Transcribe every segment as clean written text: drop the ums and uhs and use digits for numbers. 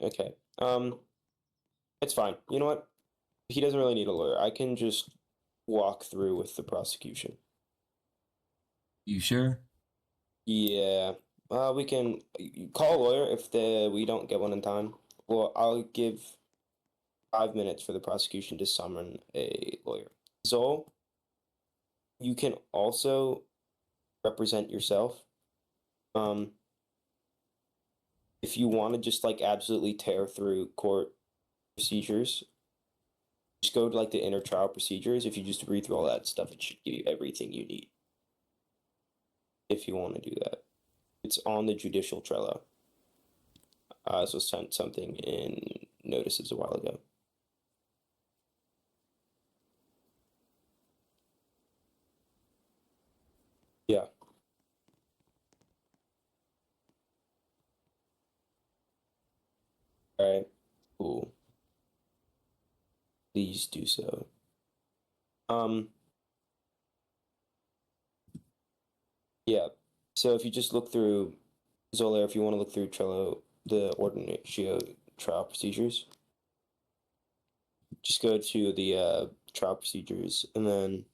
Okay. It's fine. You know what? He doesn't really need a lawyer. I can just walk through with the prosecution. You sure? Yeah. We can call a lawyer if we don't get one in time. Well, I'll give 5 minutes for the prosecution to summon a lawyer. Zol, you can also represent yourself. If you want to just like absolutely tear through court procedures, just go to like the inner trial procedures. If you just read through all that stuff, it should give you everything you need. If you want to do that, it's on the judicial Trello. I also sent something in notices a while ago. Yeah. All right. Cool. Please do so. Yeah. So if you just look through Zola, if you want to look through Trello, the ordinatio trial procedures, just go to the trial procedures, and then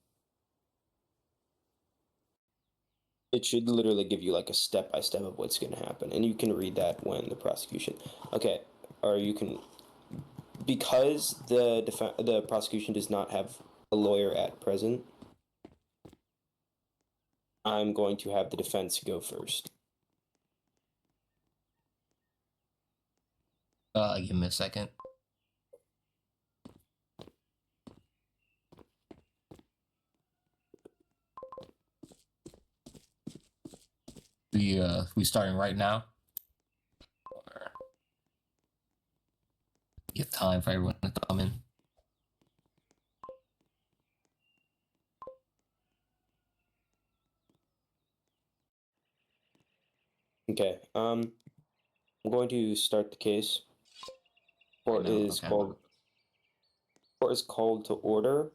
it should literally give you like a step by step of what's going to happen, and you can read that when the prosecution. Okay, or you can, because the prosecution does not have a lawyer at present. I'm going to have the defense go first. Give me a second. We starting right now? Or give time for everyone to come in. Okay. I'm going to start the case. Court is called to order.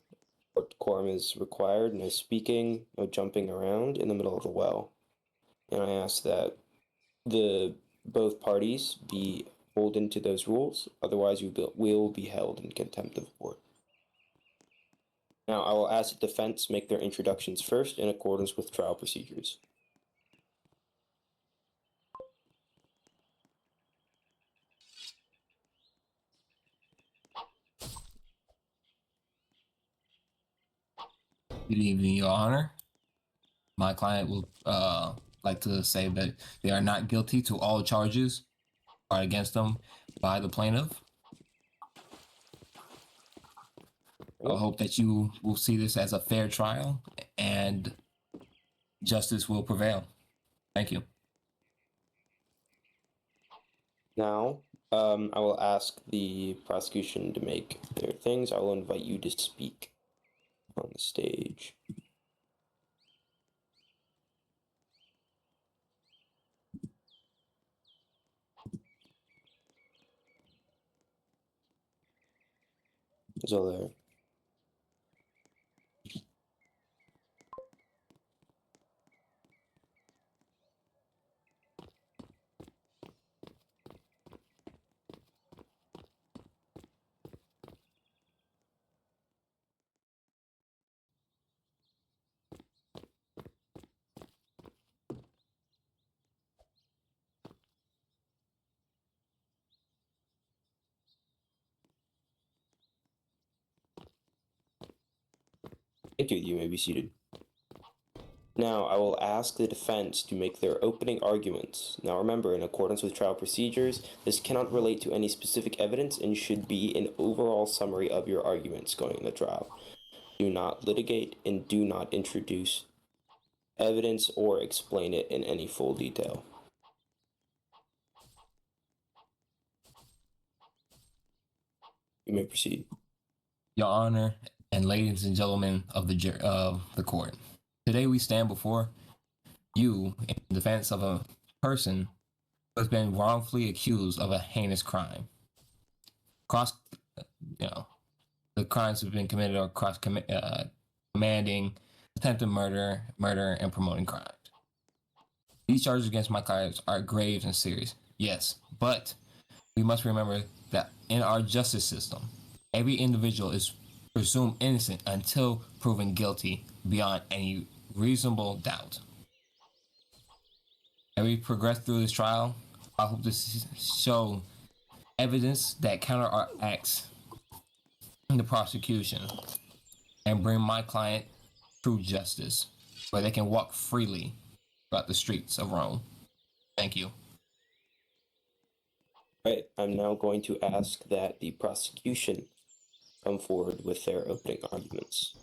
Quorum is required. No speaking, no jumping around in the middle of the well. And I ask that both parties be beholden to those rules. Otherwise, you will be held in contempt of court. Now, I will ask the defense make their introductions first in accordance with trial procedures. Good evening, Your Honor. My client will like to say that they are not guilty to all charges brought against them by the plaintiff. I hope that you will see this as a fair trial and justice will prevail. Thank you. Now, I will ask the prosecution to make their things. I will invite you to speak on the stage. Zola. Thank you. You may be seated. Now, I will ask the defense to make their opening arguments. Now, remember, in accordance with trial procedures, this cannot relate to any specific evidence and should be an overall summary of your arguments going into trial. Do not litigate and do not introduce evidence or explain it in any full detail. You may proceed. Your Honor and ladies and gentlemen of the court. Today we stand before you in defense of a person who has been wrongfully accused of a heinous crime. The crimes have been committed are commanding, attempted murder, and promoting crimes. These charges against my clients are grave and serious, yes, but We must remember that in our justice system, every individual is presumed innocent until proven guilty beyond any reasonable doubt. As we progress through this trial, I hope to show evidence that counteracts the prosecution and bring my client true justice, where they can walk freely throughout the streets of Rome. Thank you. Right, I'm now going to ask that the prosecution come forward with their opening arguments.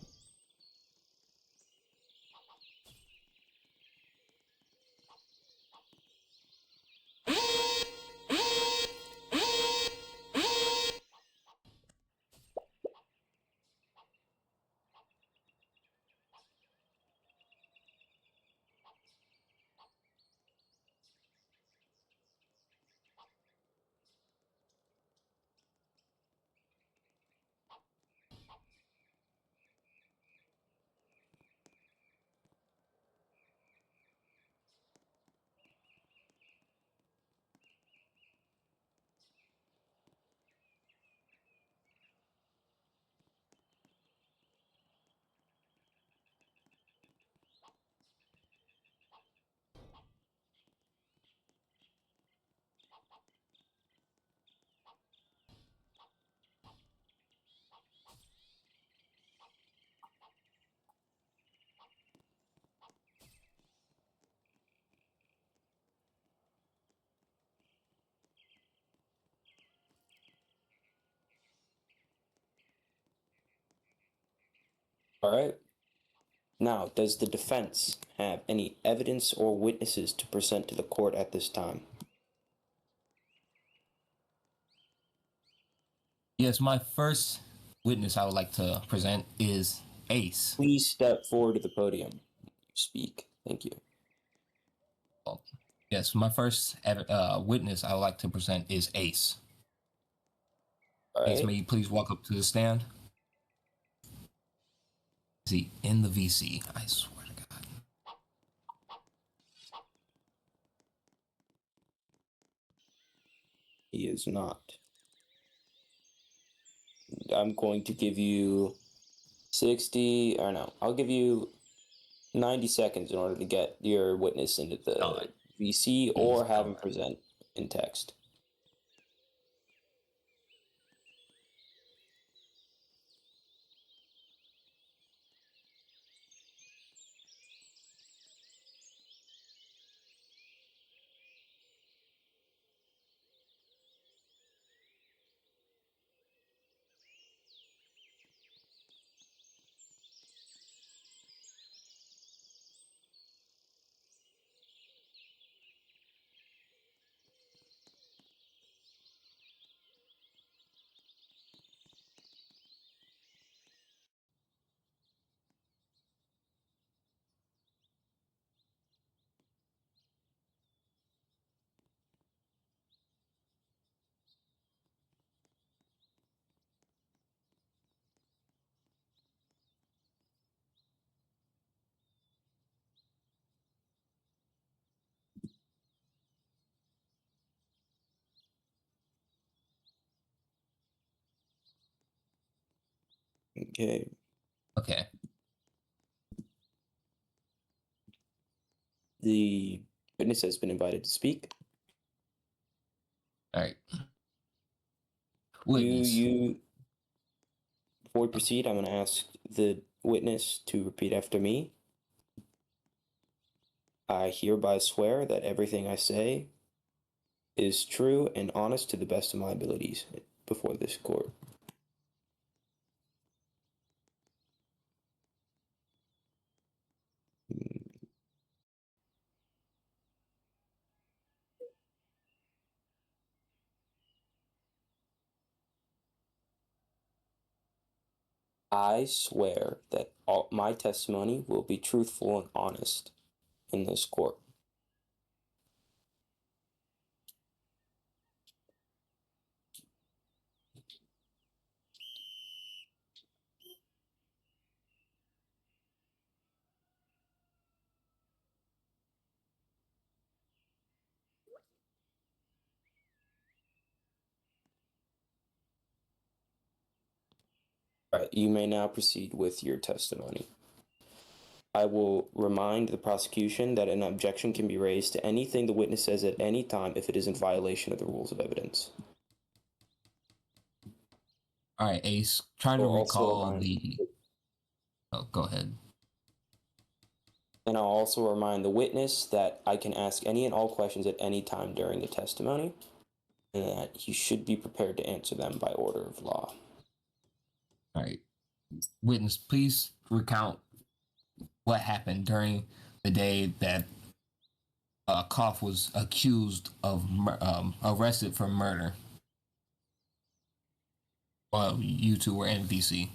All right. Now, does the defense have any evidence or witnesses to present to the court at this time? Yes, my first witness I would like to present is Ace. Please step forward to the podium. Speak. Thank you. Yes, my first witness I would like to present is Ace. All Ace, right. may you please walk up to the stand? Is he in the VC? I swear to God. He is not. I'm going to give you 60, or no, I'll give you 90 seconds in order to get your witness into the God. VC Please, or have him God. present in text. Okay. Okay. The witness has been invited to speak. All right. Do Witness. you, before we proceed, I'm going to ask the witness to repeat after me. I hereby swear that everything I say is true and honest to the best of my abilities before this court. I swear that all my testimony will be truthful and honest in this court. All right, you may now proceed with your testimony. I will remind the prosecution that an objection can be raised to anything the witness says at any time if it is in violation of the rules of evidence. All right, Ace. Try to I'll also recall remind, the. Oh, go ahead. and I'll also remind the witness that I can ask any and all questions at any time during the testimony, and that he should be prepared to answer them by order of law. All right, witness, please recount what happened during the day that Kough was accused of arrested for murder while you two were in DC.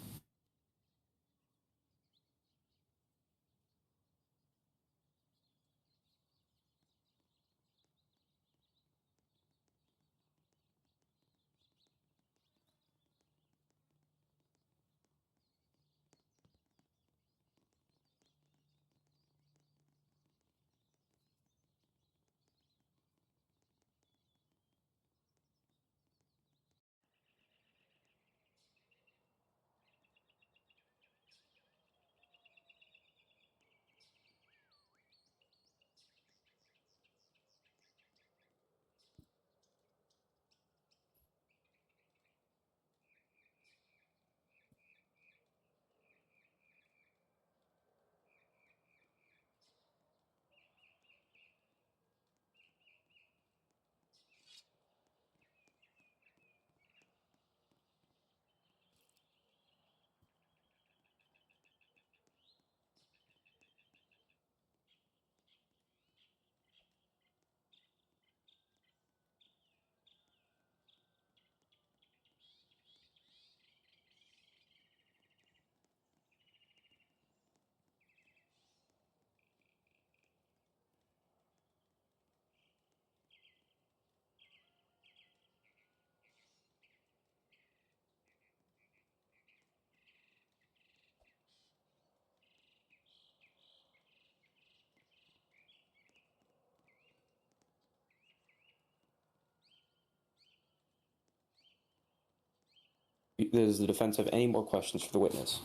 Does the defense have any more questions for the witness?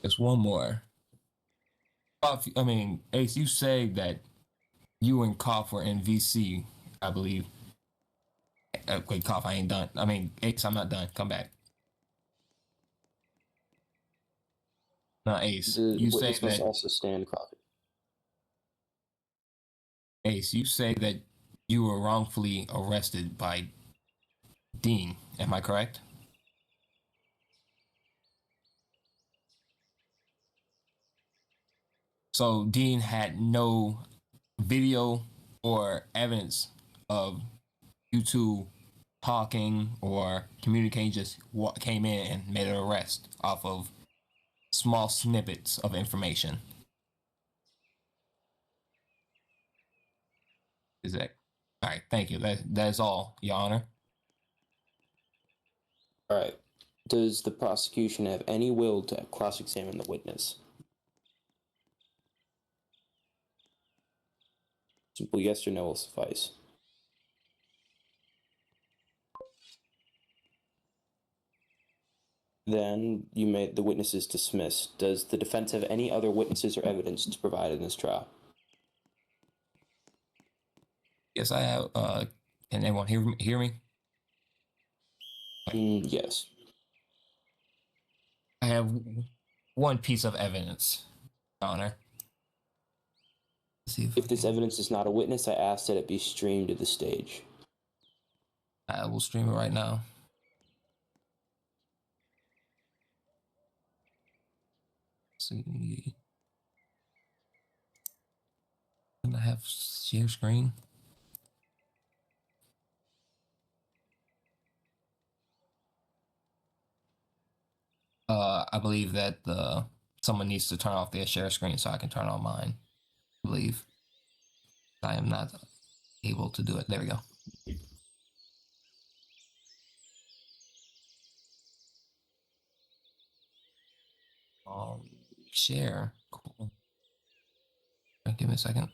There's one more. I mean, Ace, you say that you and Kough were in VC, I believe. Wait, Kough, I ain't done. I mean, Ace, I'm not done. Come back. No, Ace, The you say witness must that. also stand corrected. Ace, you say that you were wrongfully arrested by Dean. Am I correct? So Dean had no video or evidence of you two talking or communicating, just came in and made an arrest off of small snippets of information. Is that all right? Thank you. That's all, Your Honor. All right. Does the prosecution have any will to cross-examine the witness? Simple yes or no will suffice. Then the witness is dismissed. Does the defense have any other witnesses or evidence to provide in this trial? Yes, I have. Can anyone hear me? Yes. I have one piece of evidence, Your Honor. Let's see If this evidence is not a witness, I ask that it be streamed to the stage. I will stream it right now. Let's see. Can I have share screen? I believe that someone needs to turn off their share screen so I can turn on mine. I believe I am not able to do it. There we go. Share. Cool. Give me a second.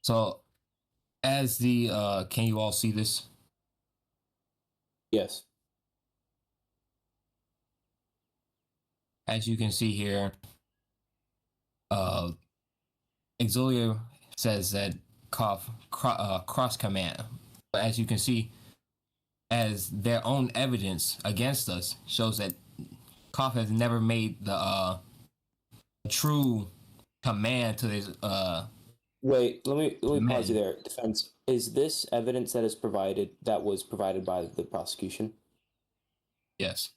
So, as the can you all see this? Yes. As you can see here, uh, Exolia says that cross command. But as you can see, as their own evidence against us shows that Kough has never made the true command to his Wait, let me pause you men. there. Defense, is this evidence that was provided by the prosecution? Yes.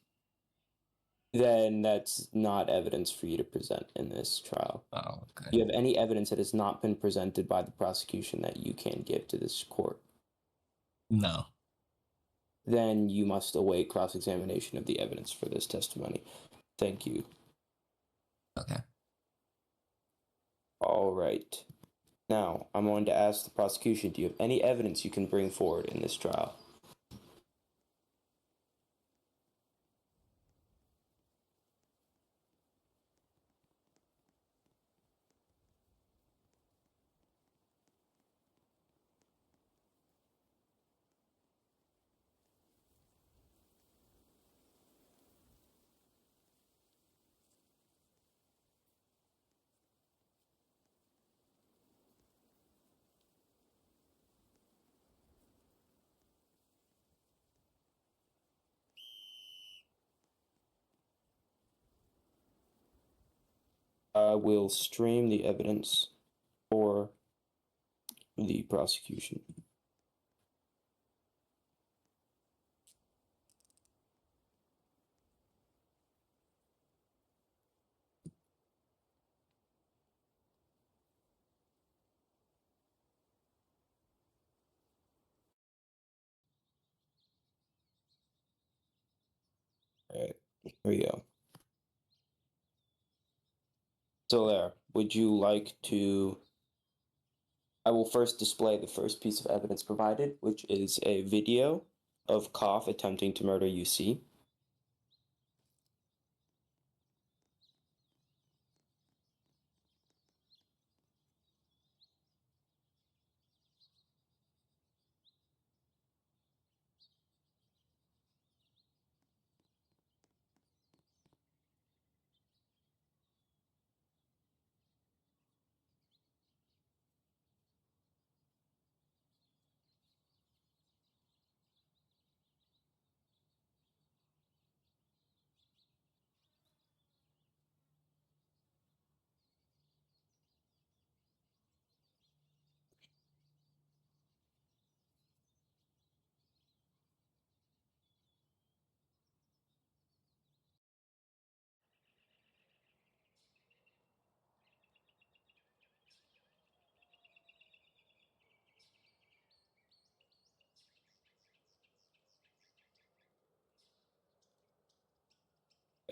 Then that's not evidence for you to present in this trial. Oh, Do okay. you have any evidence that has not been presented by the prosecution that you can give to this court? No. Then you must await cross-examination of the evidence for this testimony. Thank you. Okay. All right. Now, I'm going to ask the prosecution, do you have any evidence you can bring forward in this trial? I will stream the evidence for the prosecution. All right, here we go. So there, would you like to... I will first display the first piece of evidence provided, which is a video of Kough attempting to murder UC.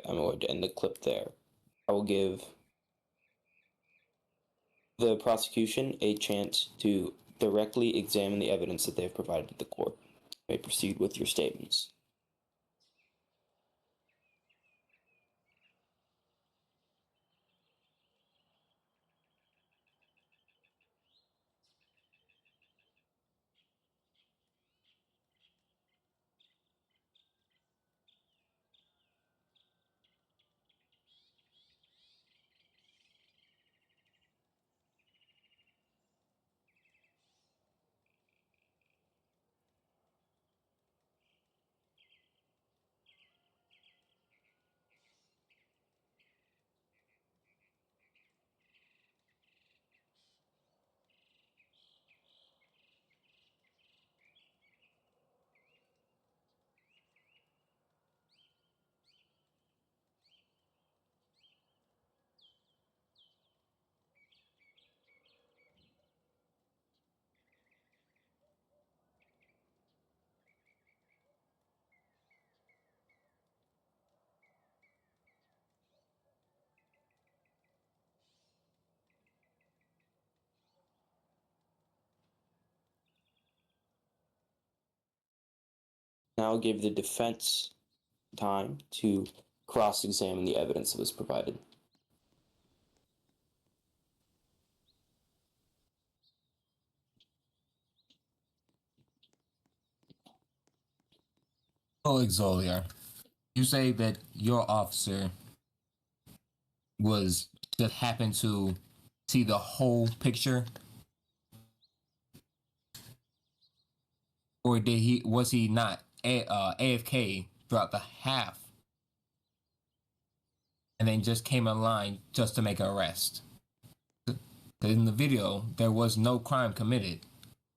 I'm going to end the clip there. I will give the prosecution a chance to directly examine the evidence that they have provided to the court. You may proceed with your statements. Now I'll give the defense time to cross-examine the evidence that was provided. Oh, Exolier, you say that your officer was just happened to see the whole picture, or was he not AFK throughout the half, and then just came online just to make an arrest? In the video, there was no crime committed.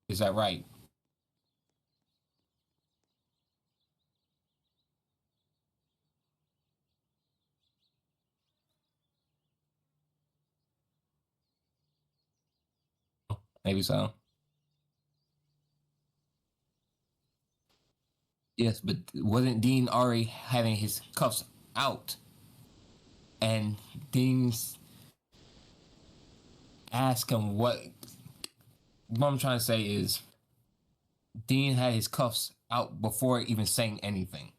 Is that right? Maybe so. Yes, but wasn't Dean already having his cuffs out? And Dean's asked him what I'm trying to say is Dean had his cuffs out before even saying anything.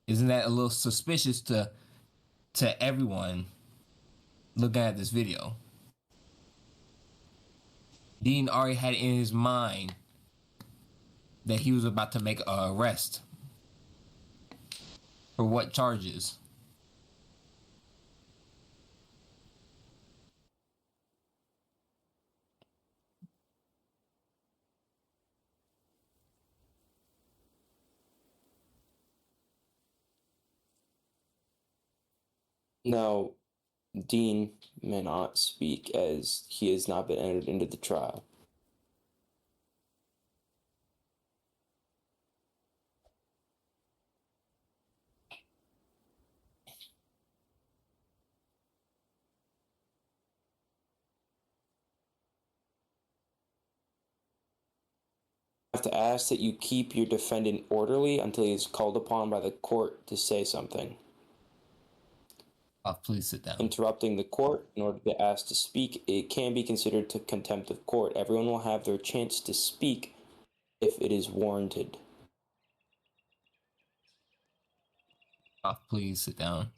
Isn't that a little suspicious to everyone looking at this video? Dean already had in his mind that he was about to make an arrest. For what charges? Now, Dean may not speak as he has not been entered into the trial. I have to ask that you keep your defendant orderly until he is called upon by the court to say something. Please sit down. Interrupting the court in order to be asked to speak, it can be considered to contempt of court. Everyone will have their chance to speak if it is warranted. Please sit down.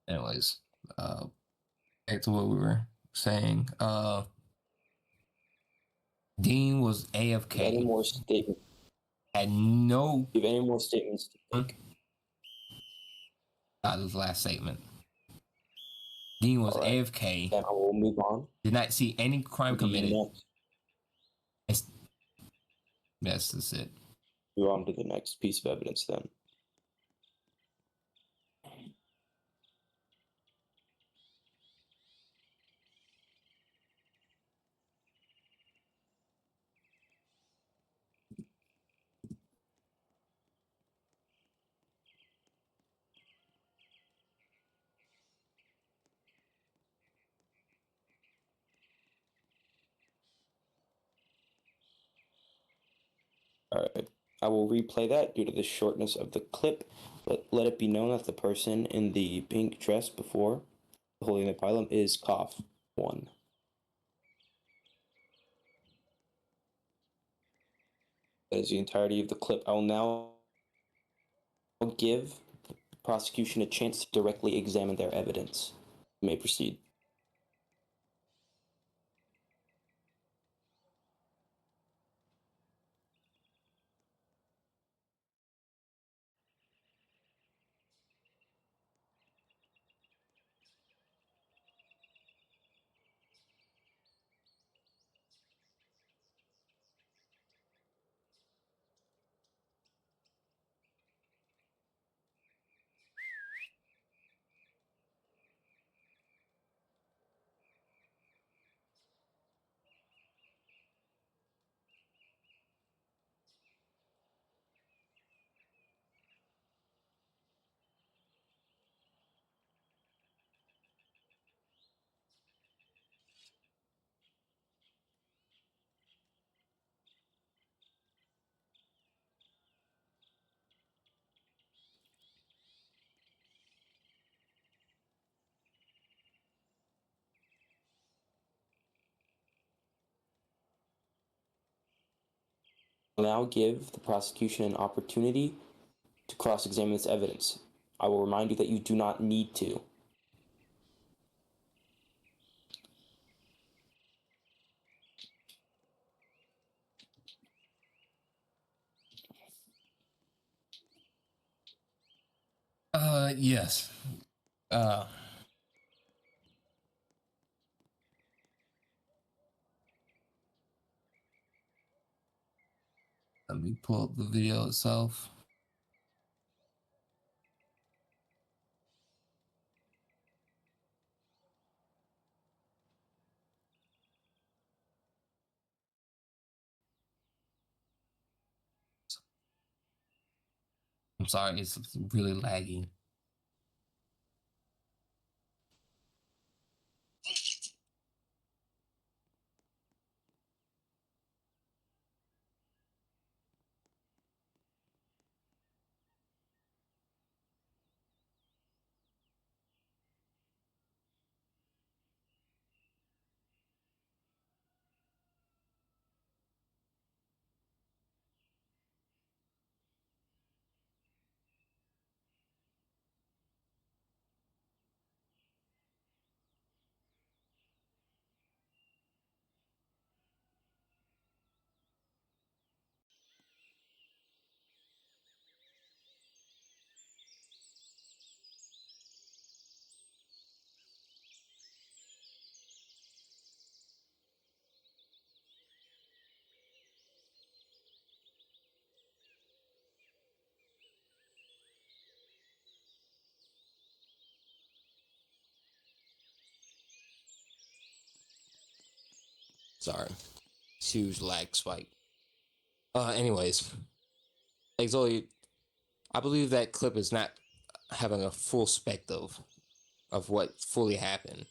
Anyways, back to what we were saying. Dean was AFK. Any more statements? Had no. Give any more statements to make? His last statement. Dean was All right. AFK. Then I will move on. Did not see any crime committed. Next. Yes, that's it. Move on to the next piece of evidence then. All right. I will replay that due to the shortness of the clip, but let it be known that the person in the pink dress before holding the pylon is Kough 1. That is the entirety of the clip. I will now give the prosecution a chance to directly examine their evidence. You may proceed. I will now give the prosecution an opportunity to cross-examine this evidence. I will remind you that you do not need to. Yes. Uh, Let me pull up the video itself. I'm sorry, it's really laggy. Sorry. Huge lag spike. Anyways, like Zoe, I believe that clip is not having a full perspective of what fully happened.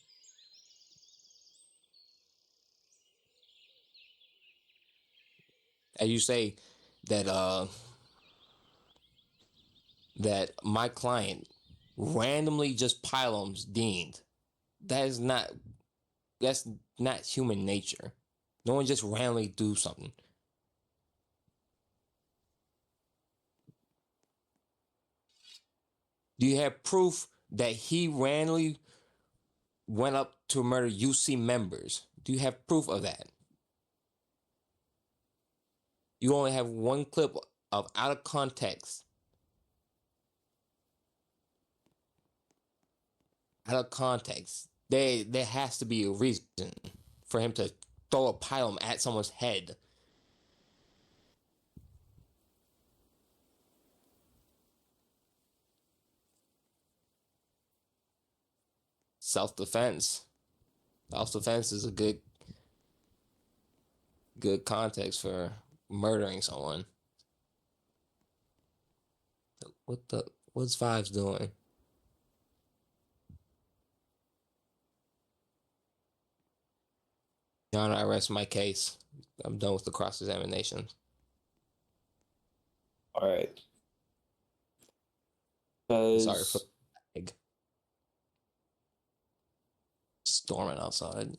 As you say that that my client randomly just pylons Dean. That is not that's not human nature. No one just randomly do something. Do you have proof that he randomly went up to murder UC members? Do you have proof of that? You only have one clip of out of context. Out of context. There has to be a reason for him to throw a pylon at someone's head. Self-defense. Self-defense is a good context for murdering someone. What's Fives doing? Your Honor, I rest my case. I'm done with the cross-examination. All right. Sorry for the lag. Storming outside.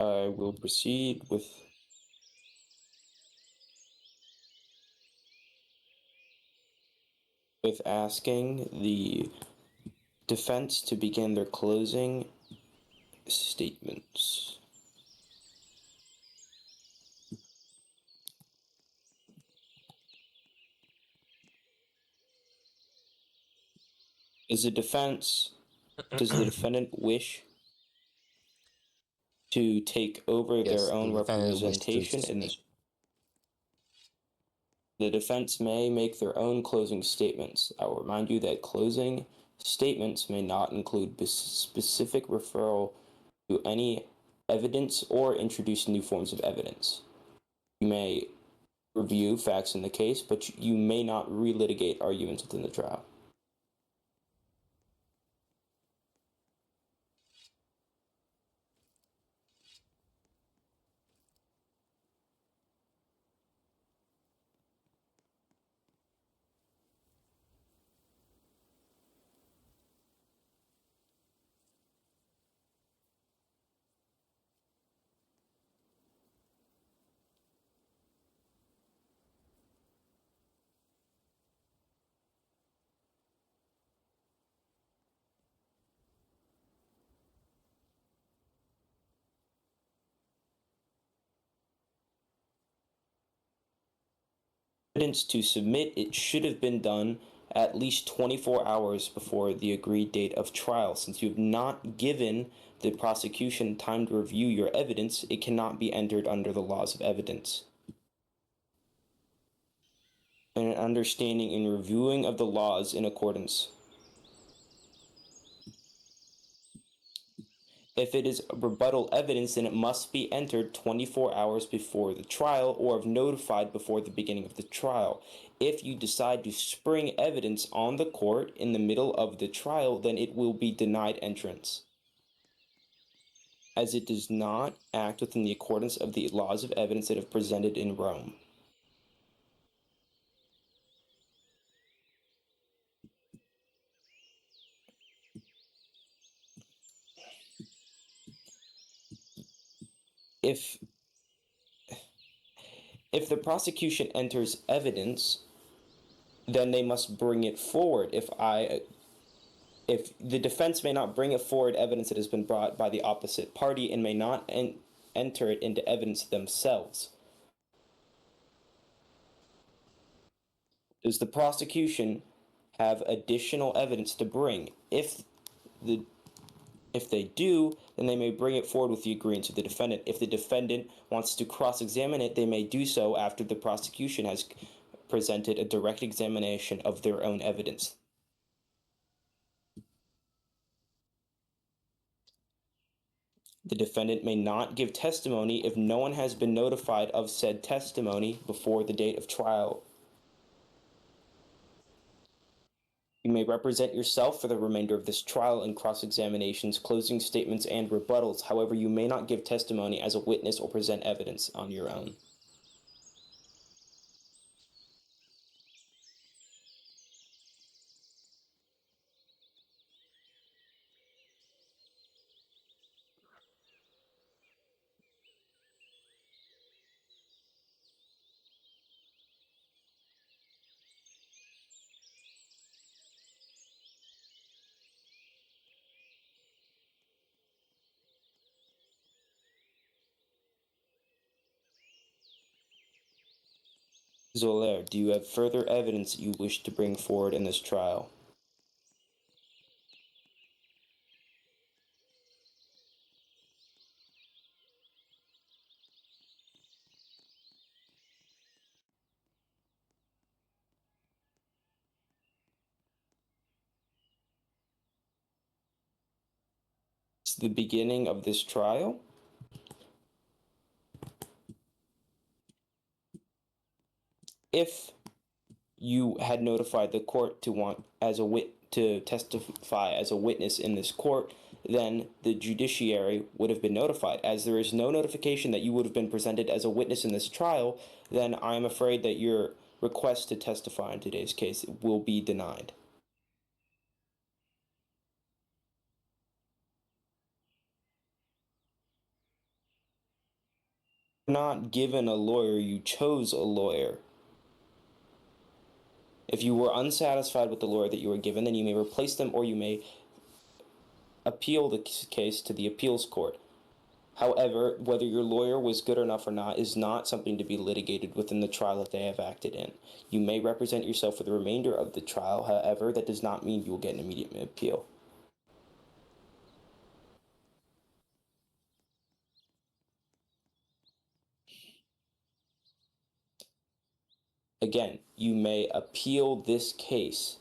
I will proceed with asking the defense to begin their closing statements. Does the defendant wish to take over Yes, their own the defendant wishes to representation in this? speak. The defense may make their own closing statements. I will remind you that closing statements may not include specific referral to any evidence or introduce new forms of evidence. You may review facts in the case, but you may not relitigate arguments within the trial. Evidence to submit, it should have been done at least 24 hours before the agreed date of trial. Since you have not given the prosecution time to review your evidence, it cannot be entered under the laws of evidence. And an understanding and reviewing of the laws in accordance. If it is rebuttal evidence, then it must be entered 24 hours before the trial or notified before the beginning of the trial. If you decide to spring evidence on the court in the middle of the trial, then it will be denied entrance, as it does not act within the accordance of the laws of evidence that have presented in Rome. If the prosecution enters evidence, then they must bring it forward. If the defense may not bring it forward evidence that has been brought by the opposite party and may not enter it into evidence themselves. Does the prosecution have additional evidence to bring? If they do, then they may bring it forward with the agreement of the defendant. If the defendant wants to cross-examine it, they may do so after the prosecution has presented a direct examination of their own evidence. The defendant may not give testimony if no one has been notified of said testimony before the date of trial. You may represent yourself for the remainder of this trial in cross-examinations, closing statements, and rebuttals. However, you may not give testimony as a witness or present evidence on your own. Zoller, do you have further evidence you wish to bring forward in this trial? It's the beginning of this trial. If you had notified the court to testify as a witness in this court, then the judiciary would have been notified. As there is no notification that you would have been presented as a witness in this trial, then I am afraid that your request to testify in today's case will be denied. not given a lawyer, you chose a lawyer. If you were unsatisfied with the lawyer that you were given, then you may replace them or you may appeal the case to the appeals court. However, whether your lawyer was good enough or not is not something to be litigated within the trial that they have acted in. You may represent yourself for the remainder of the trial, however, that does not mean you will get an immediate appeal. Again, you may appeal this case.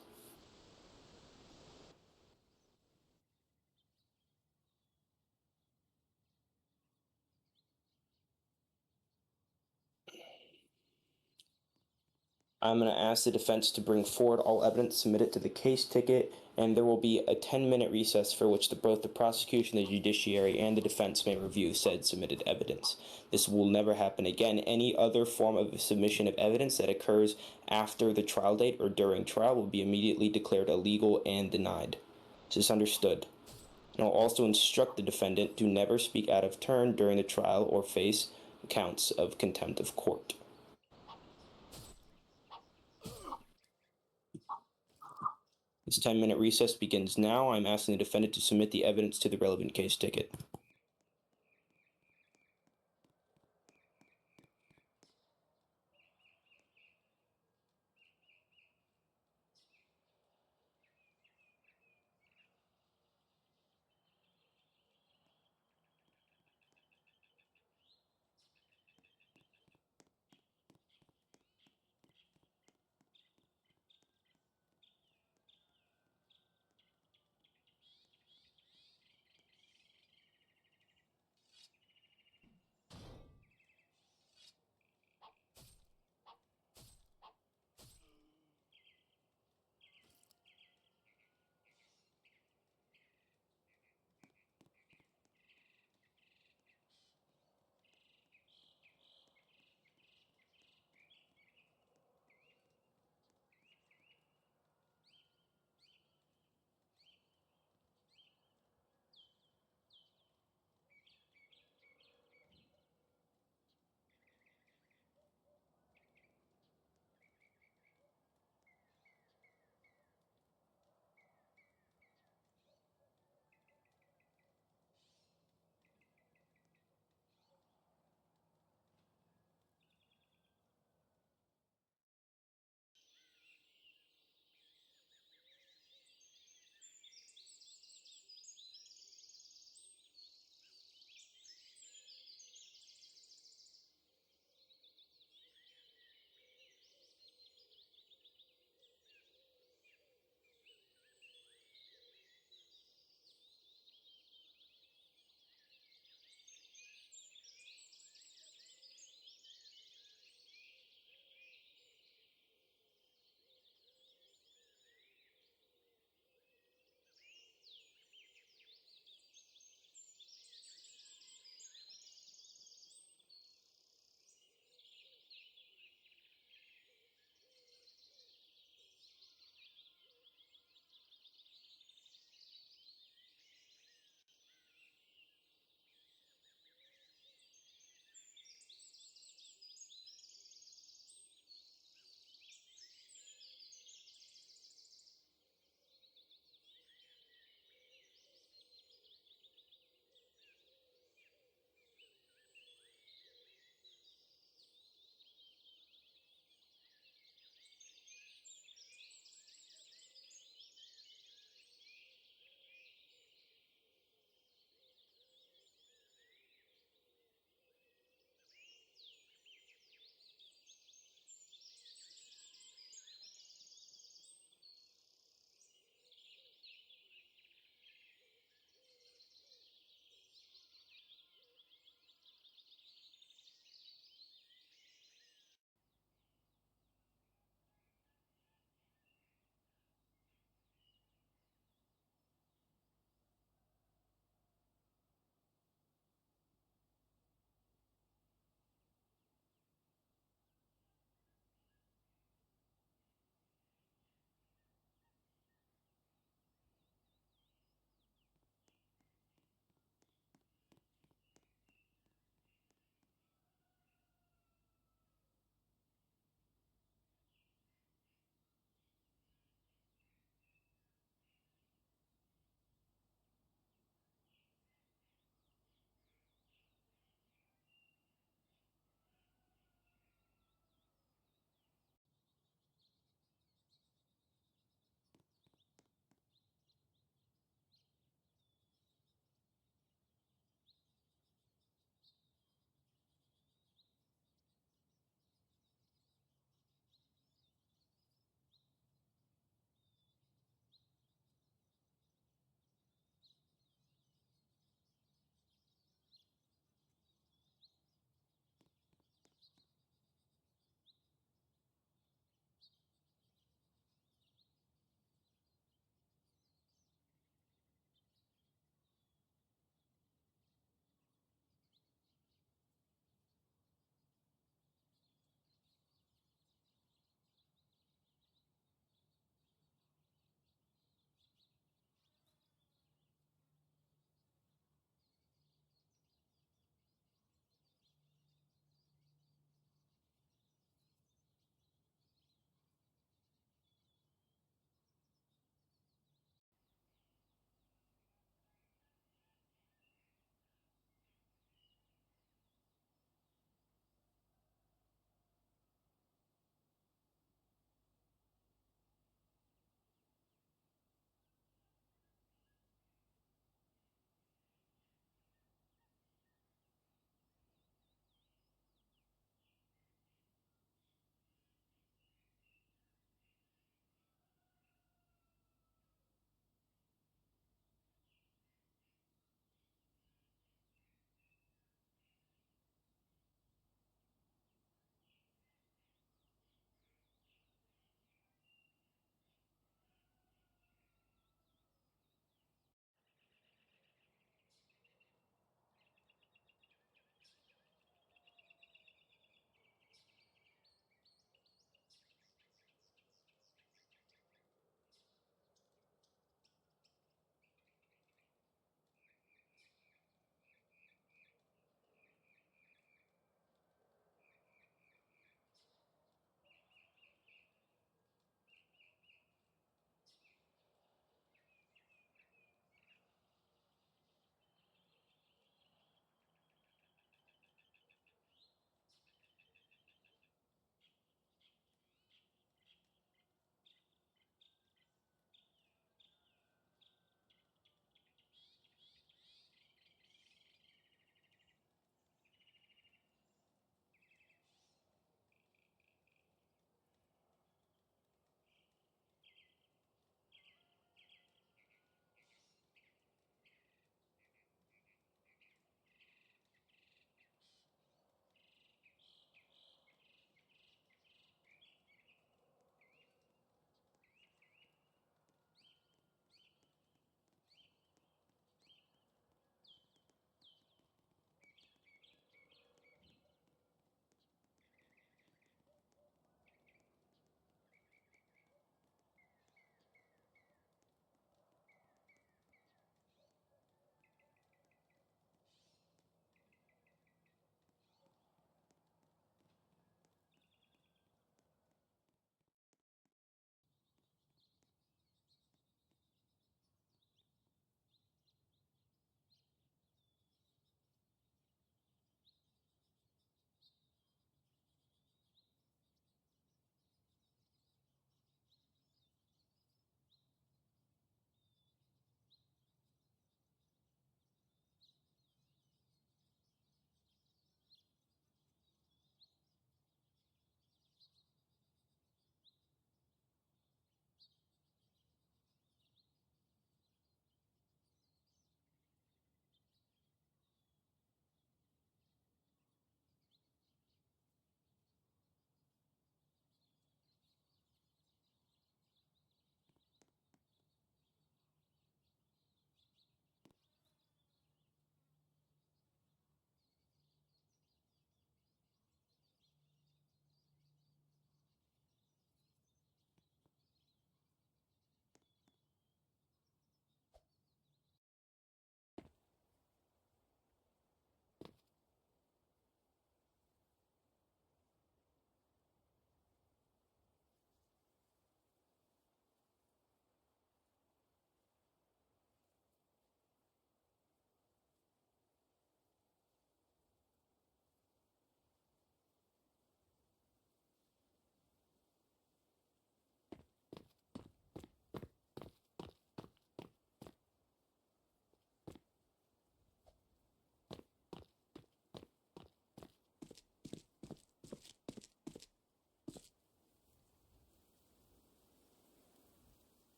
I'm going to ask the defense to bring forward all evidence submitted to the case ticket, and there will be a 10-minute recess for which both the prosecution, the judiciary, and the defense may review said submitted evidence. This will never happen again. Any other form of submission of evidence that occurs after the trial date or during trial will be immediately declared illegal and denied. Is this understood? And I'll also instruct the defendant to never speak out of turn during the trial or face counts of contempt of court. This 10-minute recess begins now. I'm asking the defendant to submit the evidence to the relevant case ticket.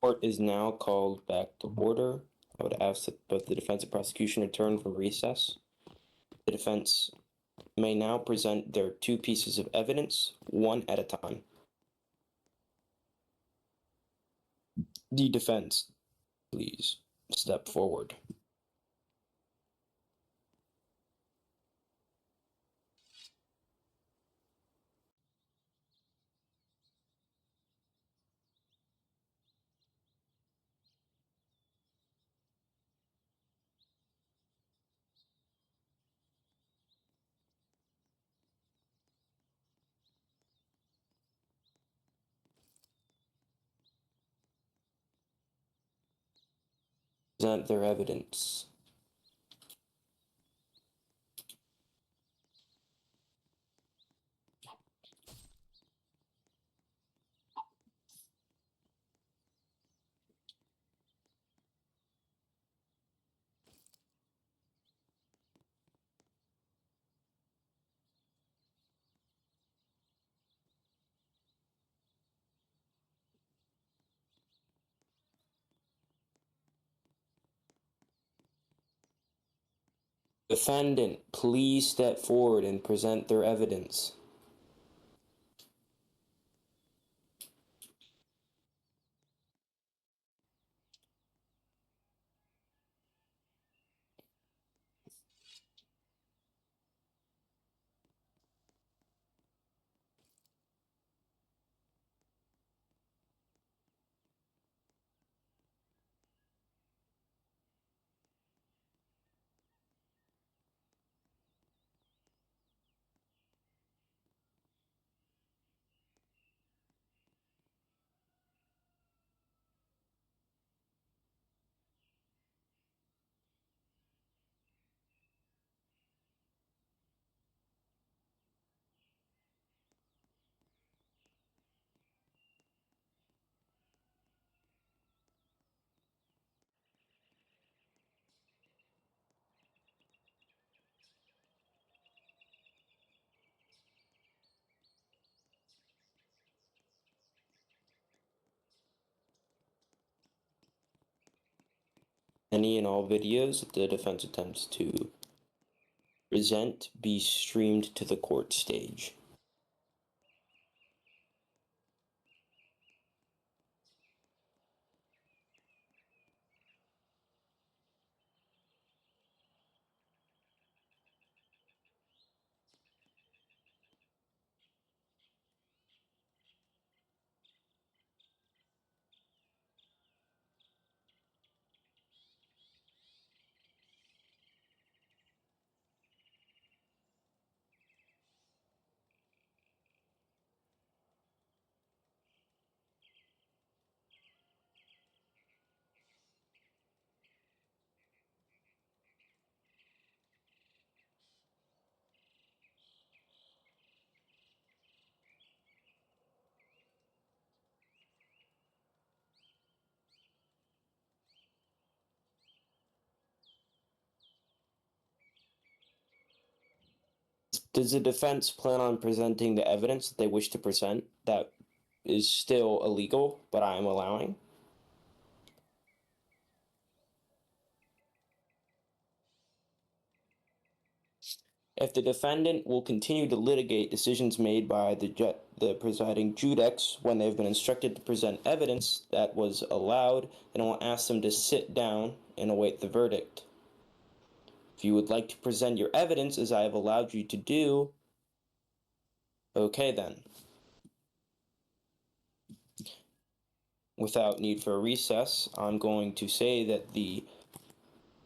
Court is now called back to order. I would ask that both the defense and prosecution return from recess. The defense may now present their two pieces of evidence, one at a time. The defense, please step forward. Present their evidence. Defendant, please step forward and present their evidence. Any and all videos that the defense attempts to present be streamed to the court stage. Does the defense plan on presenting the evidence that they wish to present that is still illegal, but I am allowing? If the defendant will continue to litigate decisions made by the presiding judex when they've been instructed to present evidence that was allowed, then I will ask them to sit down and await the verdict. If you would like to present your evidence as I have allowed you to do, okay then. Without need for a recess, I'm going to say that the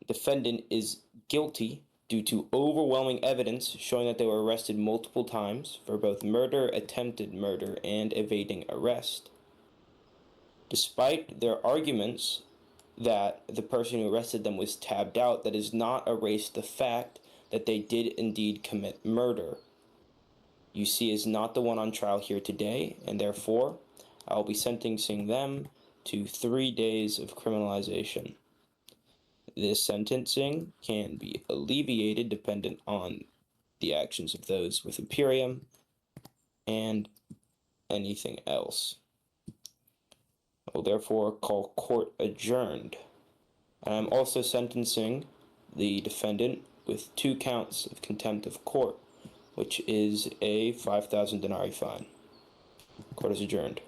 defendant is guilty due to overwhelming evidence showing that they were arrested multiple times for both murder, attempted murder, and evading arrest. Despite their arguments that the person who arrested them was tabbed out, that does not erase the fact that they did indeed commit murder. UC is not the one on trial here today, and therefore I'll be sentencing them to 3 days of criminalization. This sentencing can be alleviated dependent on the actions of those with Imperium and anything else. I will therefore call court adjourned. And I'm also sentencing the defendant with 2 counts of contempt of court, which is a 5,000 denarii fine. Court is adjourned.